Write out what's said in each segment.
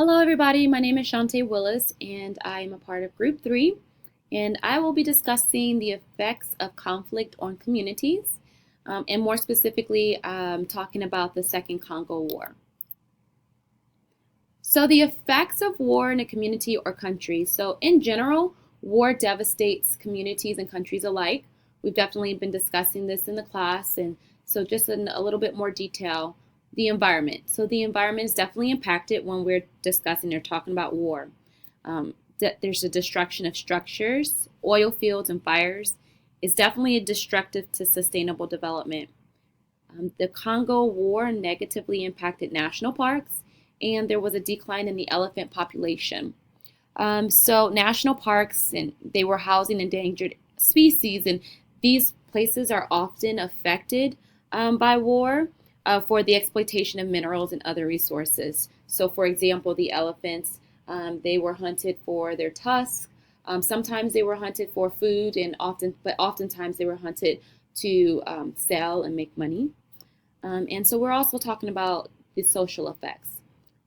Hello, everybody. My name is Shante Willis, and I am a part of Group 3. And I will be discussing the effects of conflict on communities, and more specifically, talking about the Second Congo War. So, the effects of war in a community or country. So, in general, war devastates communities and countries alike. We've definitely been discussing this in the class, and so just in a little bit more detail, the environment. So, the environment is definitely impacted when we're discussing or talking about war. There's a destruction of structures, oil fields, and fires. It's definitely destructive to sustainable development. The Congo War negatively impacted national parks, and there was a decline in the elephant population. So national parks, and they were housing endangered species, and these places are often affected by war for the exploitation of minerals and other resources. So, for example, the elephants, they were hunted for their tusks. Sometimes they were hunted for food, but oftentimes they were hunted to sell and make money. And so we're also talking about the social effects.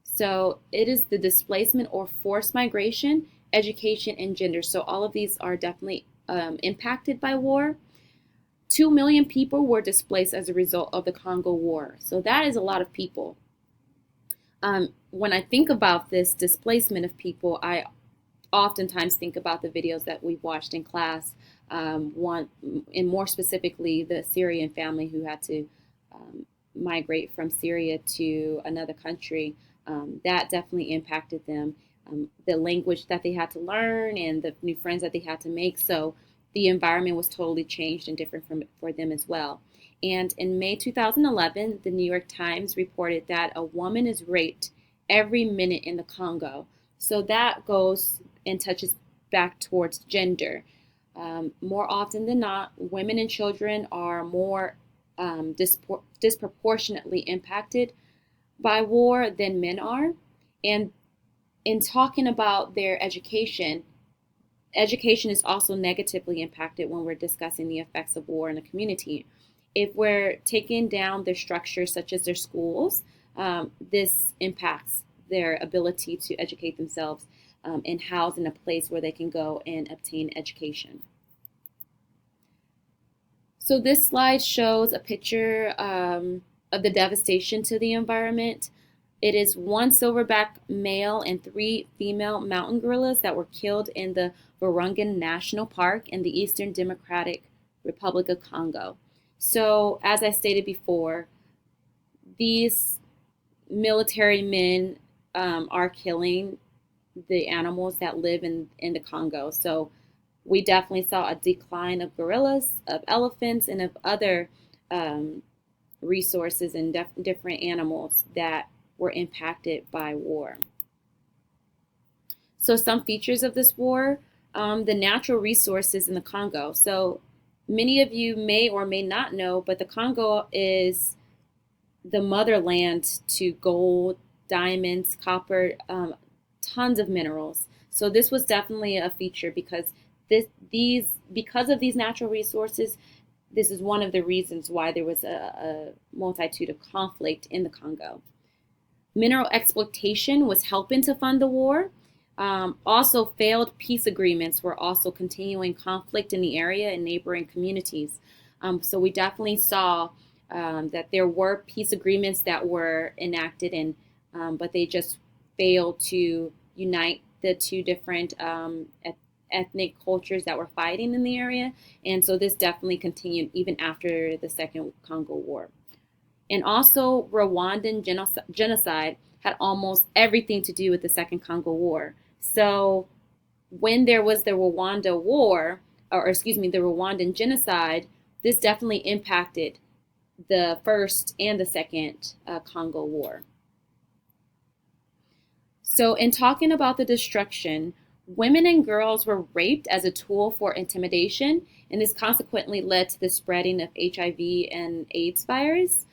So it is the displacement or forced migration, education, and gender. So all of these are definitely impacted by war. 2 million people were displaced as a result of the Congo War. So that is a lot of people. When I think about this displacement of people, I oftentimes think about the videos that we've watched in class. And more specifically, the Syrian family who had to migrate from Syria to another country. That definitely impacted them. The language that they had to learn and the new friends that they had to make. So the environment was totally changed and different for them as well. And in May 2011, the New York Times reported that a woman is raped every minute in the Congo. So that goes and touches back towards gender. More often than not, women and children are more disproportionately impacted by war than men are. And in talking about their education is also negatively impacted when we're discussing the effects of war in a community. If we're taking down their structures, such as their schools, this impacts their ability to educate themselves and house in a place where they can go and obtain education. So this slide shows a picture of the devastation to the environment. It is 1 silverback male and 3 female mountain gorillas that were killed in the Virunga National Park in the Eastern Democratic Republic of Congo. So, as I stated before, these military men are killing the animals that live in the Congo. So, we definitely saw a decline of gorillas, of elephants, and of other resources and different animals that were impacted by war. So some features of this war, the natural resources in the Congo. So many of you may or may not know, but the Congo is the motherland to gold, diamonds, copper, tons of minerals. So this was definitely a feature because because of these natural resources, this is one of the reasons why there was a multitude of conflict in the Congo. Mineral exploitation was helping to fund the war. Also, failed peace agreements were also continuing conflict in the area and neighboring communities. So we definitely saw that there were peace agreements that were enacted, but they just failed to unite the two different ethnic cultures that were fighting in the area. And so this definitely continued even after the Second Congo War. And also, Rwandan genocide had almost everything to do with the Second Congo War. So when there was the Rwanda War, the Rwandan genocide, this definitely impacted the First and the Second Congo War. So in talking about the destruction, women and girls were raped as a tool for intimidation, and this consequently led to the spreading of HIV and AIDS virus.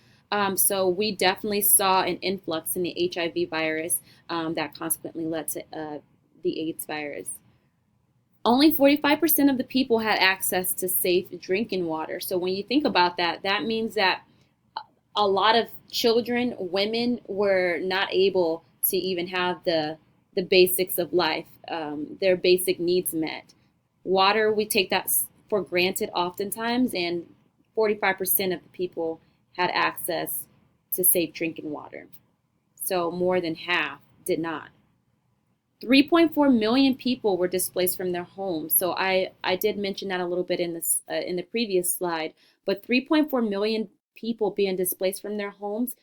So we definitely saw an influx in the HIV virus that consequently led to the AIDS virus. Only 45% of the people had access to safe drinking water. So when you think about that, that means that a lot of children, women were not able to even have the basics of life, their basic needs met. Water, we take that for granted oftentimes, and 45% of the people had access to safe drinking water. So more than half did not. 3.4 million people were displaced from their homes. So I did mention that a little bit in the previous slide, but 3.4 million people being displaced from their homes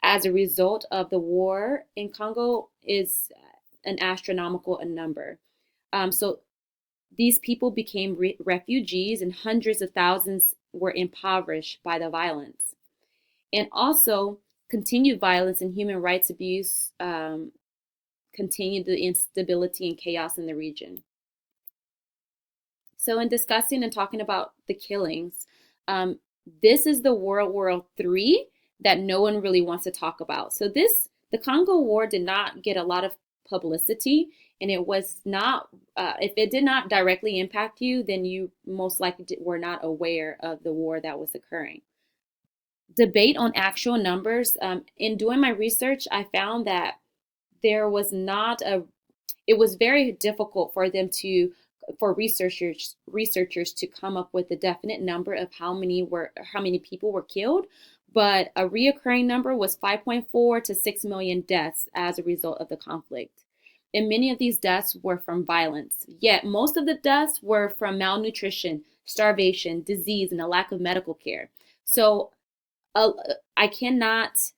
as a result of the war in Congo is an astronomical number. So these people became refugees, and hundreds of thousands were impoverished by the violence. And also, continued violence and human rights abuse continued the instability and chaos in the region. So, in discussing and talking about the killings, this is the World War III that no one really wants to talk about. So, the Congo War did not get a lot of publicity, and it was not, if it did not directly impact you, then you most likely were not aware of the war that was occurring. Debate on actual numbers. In doing my research, I found that there was not a, it was very difficult for them to, for researchers to come up with a definite number of how many people were killed, but a reoccurring number was 5.4 to 6 million deaths as a result of the conflict. And many of these deaths were from violence. Yet most of the deaths were from malnutrition, starvation, disease, and a lack of medical care. So I cannot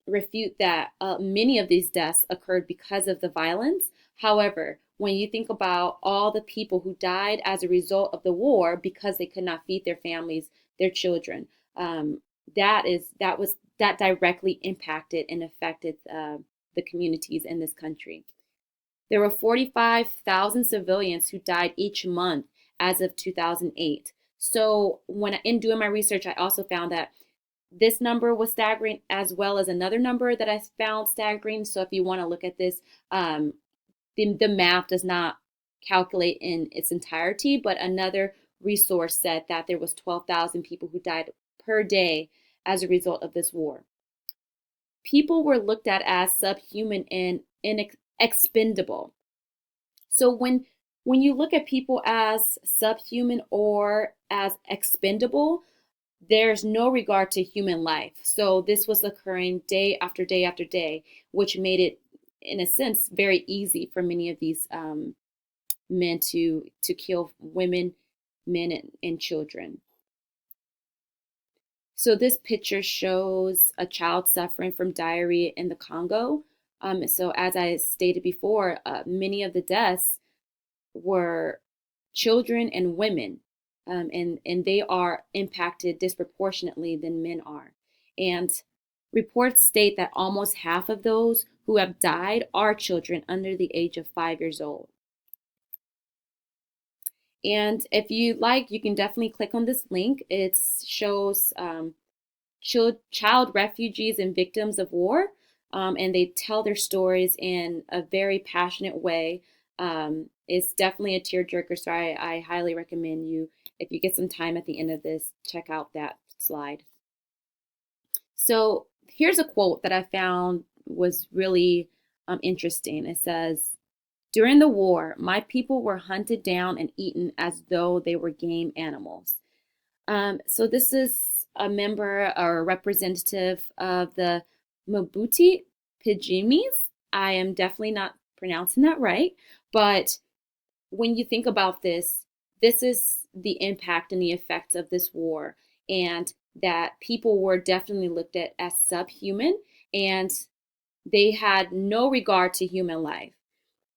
refute that many of these deaths occurred because of the violence. However, when you think about all the people who died as a result of the war because they could not feed their families, their children, that directly impacted and affected the communities in this country. There were 45,000 civilians who died each month as of 2008. So in doing my research, I also found that this number was staggering, as well as another number that I found staggering. So if you want to look at this, the math does not calculate in its entirety, but another resource said that there was 12,000 people who died per day as a result of this war. People were looked at as subhuman and expendable. So when you look at people as subhuman or as expendable, there's no regard to human life. So this was occurring day after day after day, which made it, in a sense, very easy for many of these men to kill women, men, and children. So this picture shows a child suffering from diarrhea in the Congo. So as I stated before, many of the deaths were children and women, and they are impacted disproportionately than men are. And reports state that almost half of those who have died are children under the age of 5 years old. And if you like, you can definitely click on this link. It shows child refugees and victims of war, and they tell their stories in a very passionate way. It's definitely a tearjerker, so I highly recommend you, if you get some time at the end of this, check out that slide. So here's a quote that I found was really interesting. It says, "During the war, my people were hunted down and eaten as though they were game animals." So this is a member or a representative of the Mabuti Pijimis. I am definitely not pronouncing that right, but when you think about this, this is the impact and the effects of this war, and that people were definitely looked at as subhuman, and they had no regard to human life.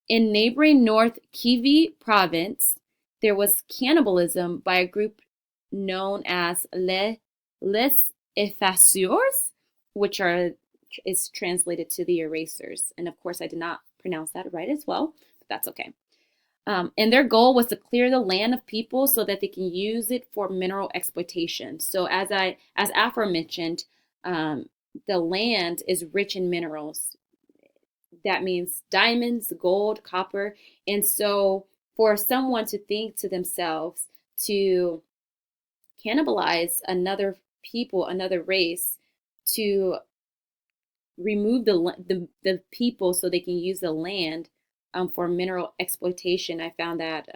In neighboring North Kivu province, there was cannibalism by a group known as les effaceurs, which is translated to the erasers. And of course, I did not pronounce that right as well, but that's okay. And their goal was to clear the land of people so that they can use it for mineral exploitation. So as Afro mentioned, the land is rich in minerals. That means diamonds, gold, copper. And so for someone to think to themselves to cannibalize another people, another race, to remove the people so they can use the land for mineral exploitation. I found that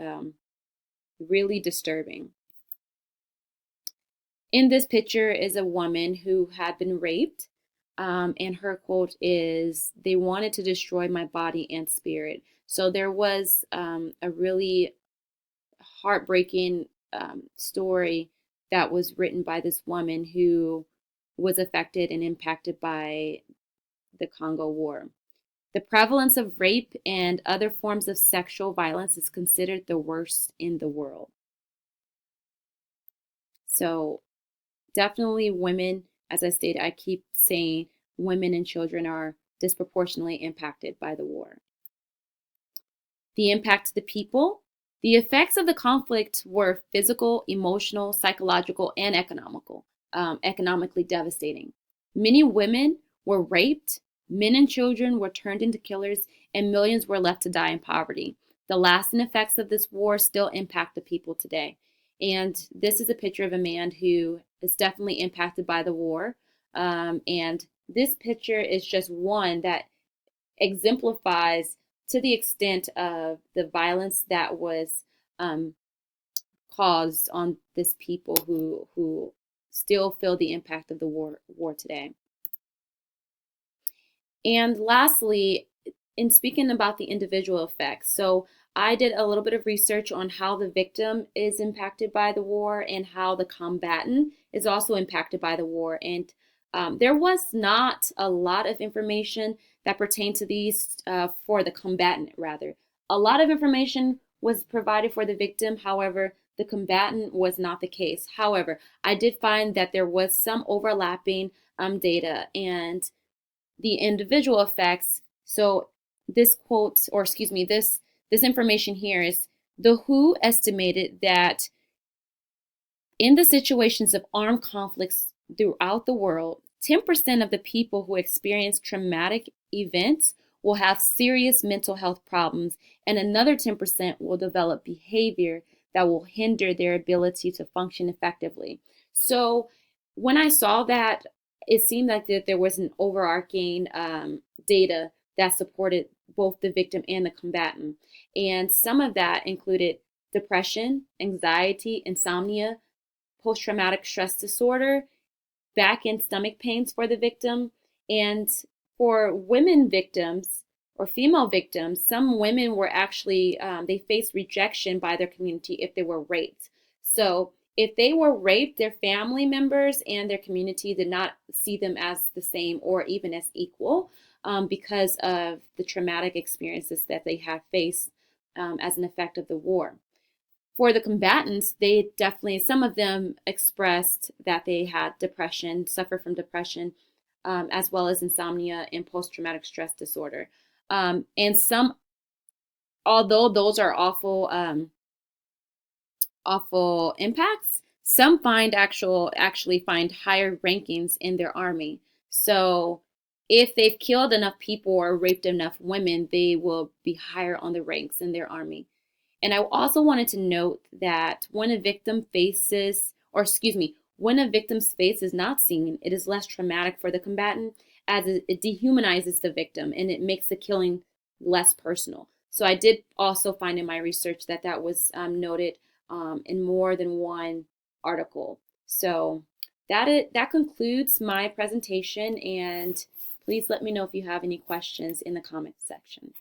really disturbing. In this picture is a woman who had been raped, and her quote is, "They wanted to destroy my body and spirit." So there was a really heartbreaking story that was written by this woman who was affected and impacted by the Congo War. The prevalence of rape and other forms of sexual violence is considered the worst in the world. So definitely women, as I stated, I keep saying women and children are disproportionately impacted by the war. The impact to the people. The effects of the conflict were physical, emotional, psychological, and economically devastating. Many women were raped, men and children were turned into killers, and millions were left to die in poverty. The lasting effects of this war still impact the people today. And this is a picture of a man who is definitely impacted by the war. And this picture is just one that exemplifies to the extent of the violence that was caused on this people who still feel the impact of the war today. And lastly, in speaking about the individual effects, so I did a little bit of research on how the victim is impacted by the war and how the combatant is also impacted by the war. And there was not a lot of information that pertained to these for the combatant, rather. A lot of information was provided for the victim. However, the combatant was not the case. However, I did find that there was some overlapping data and the individual effects. So this quote, or excuse me, this information here is, the WHO estimated that in the situations of armed conflicts throughout the world, 10% of the people who experience traumatic events will have serious mental health problems, and another 10% will develop behavior that will hinder their ability to function effectively. So when I saw that, it seemed like that there was an overarching data that supported both the victim and the combatant. And some of that included depression, anxiety, insomnia, post-traumatic stress disorder, back and stomach pains for the victim. And for women victims or female victims, some women were actually, they faced rejection by their community if they were raped. So if they were raped, their family members and their community did not see them as the same or even as equal because of the traumatic experiences that they had faced as an effect of the war. For the combatants, they definitely, some of them expressed that they had depression, suffer from depression, as well as insomnia and post-traumatic stress disorder. And some, although those are awful impacts, some actually find higher rankings in their army. So if they've killed enough people or raped enough women, they will be higher on the ranks in their army. And I also wanted to note that when a victim's face is not seen, it is less traumatic for the combatant, as it dehumanizes the victim and it makes the killing less personal. So I did also find in my research that that was noted in more than one article. So that concludes my presentation, and please let me know if you have any questions in the comments section.